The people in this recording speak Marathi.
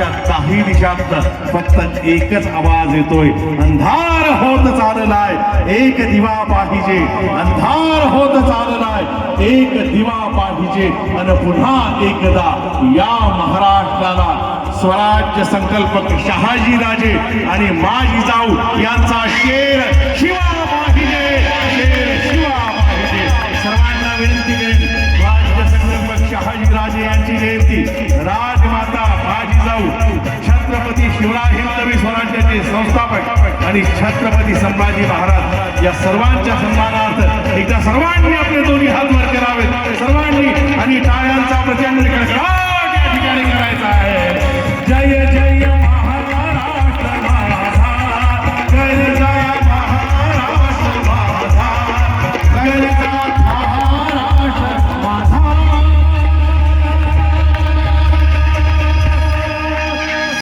महाराष्ट्राच्या दाही दिशात फक्त एकच आवाज येतोय, अंधार होत चाललाय एक दिवा पाहिजे, अंधार होत चाललाय एक दिवा पाहिजे, आणि पुन्हा एकदा या महाराष्ट्राला स्वराज्य संकल्पक शहाजीराजे आणि माजी जाऊ यांचा शेर शिवा पाहिजे, शेर शिवा पाहिजे. सर्वांना विनंती करेन, स्वराज्य संकल्पक शहाजीराजे यांची जयंती, राजमाता माजी जाऊ छत्रपती शिवराज हिंदवी स्वराज्याचे संस्थापक आणि छत्रपती संभाजी महाराज या सर्वांच्या सन्मानार्थ एकदा सर्वांनी आपले